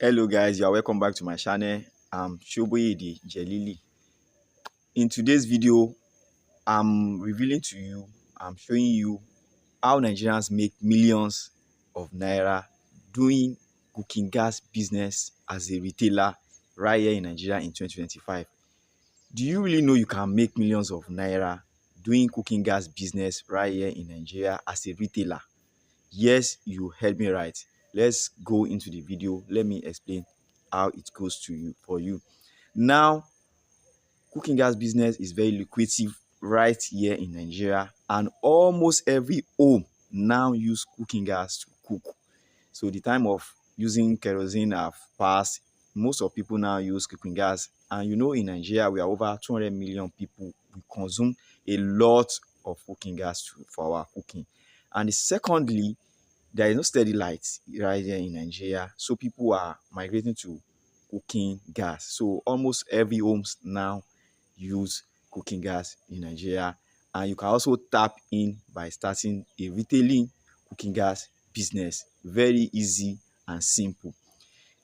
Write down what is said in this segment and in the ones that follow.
Hello guys, you are welcome back to my channel. I'm Shoboyede Jelili. In today's video, I'm revealing to you, I'm showing you how Nigerians make millions of naira doing cooking gas business as a retailer right here in Nigeria in 2025. Do you really know you can make millions of naira doing cooking gas business right here in Nigeria as a retailer? Yes, you heard me right. Let's go into the video. Let me explain how it goes to you for you. Now, cooking gas business is very lucrative right here in Nigeria, and almost every home now use cooking gas to cook. So the time of using kerosene have passed. Most of people now use cooking gas, and you know in Nigeria we are over 200 million people. We consume a lot of cooking gas for our cooking. And secondly, there is no steady light right here in Nigeria, so people are migrating to cooking gas. So almost every homes now use cooking gas in Nigeria, and you can also tap in by starting a retailing cooking gas business. Very easy and simple.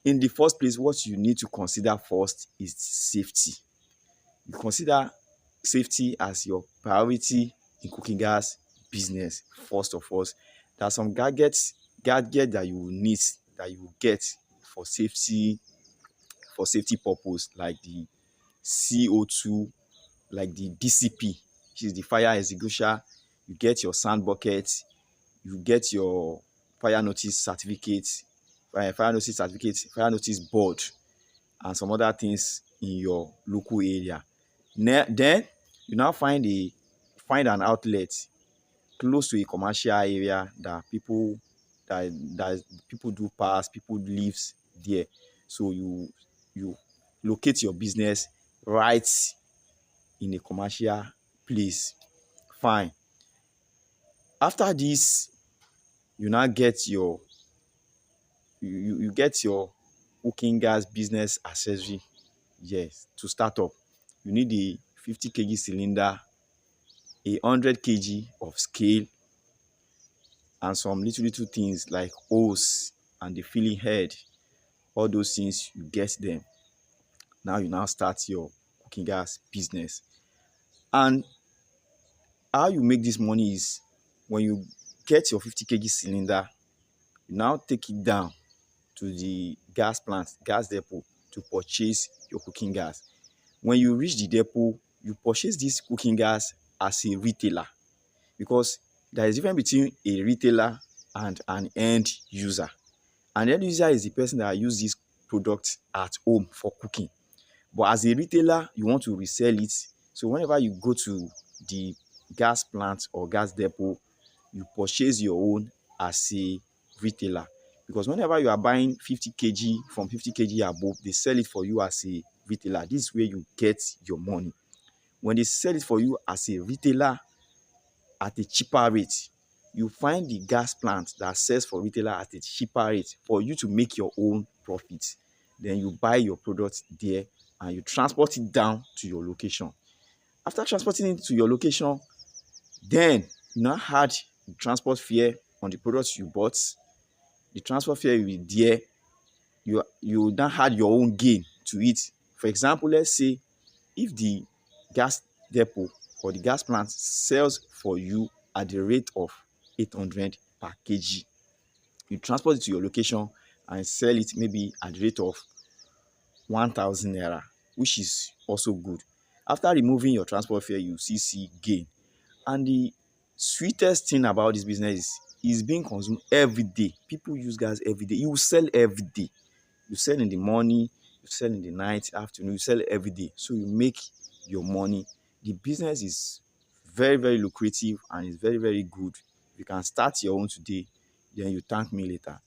In the first place, what you need to consider first is safety. You consider safety as your priority in cooking gas business. First of all, there are some gadgets that you will need, that you will get for safety purpose, like the CO2, like the DCP, which is the fire extinguisher. You get your sand bucket, you get your fire notice certificate, fire notice board, and some other things in your local area. Then you now find an outlet close to a commercial area that people do pass, people lives there. So you locate your business right in a commercial place. Fine. After this, you now get your you get your cooking gas business accessory. Yes, to start up, you need a 50 kg cylinder, a 100 kg of scale, and some little things like hose and the filling head. All those things, you get them. Now you now start your cooking gas business. And how you make this money is, when you get your 50 kg cylinder, you now take it down to the gas plant, gas depot, to purchase your cooking gas. When you reach the depot, you purchase this cooking gas as a retailer, because there is a difference between a retailer and an end user. An end user is the person that use this product at home for cooking. But as a retailer, you want to resell it. So whenever you go to the gas plant or gas depot, you purchase your own as a retailer. Because whenever you are buying 50 kg, from 50 kg above, they sell it for you as a retailer. This is where you get your money. When they sell it for you as a retailer at a cheaper rate, you find the gas plant that sells for retailer at a cheaper rate for you to make your own profit. Then you buy your product there and you transport it down to your location. After transporting it to your location, then you now add the transport fare on the products you bought. The transport fare will be there. You now add your own gain to it. For example, let's say if the gas depot or the gas plant sells for you at the rate of 800 per kg, you transport it to your location and sell it maybe at the rate of 1000 naira, which is also good. After removing your transport fare, you still see gain. And the sweetest thing about this business is being consumed every day. People use gas every day. You sell every day. You sell in the morning, you sell in the night, afternoon, you sell every day. So you make your money. The business is very lucrative and it's very good. You can start your own today, then you thank me later.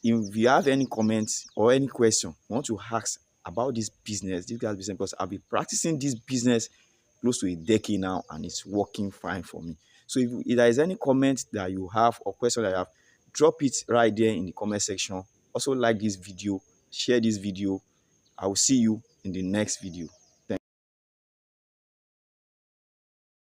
If you have any comments or any question you want to ask about this gas business, because I've been practicing this business close to a decade now and it's working fine for me. So if there is any comment that you have or question that you have, drop it right there in the comment section. Also like this video, share this video. I will see you in the next video.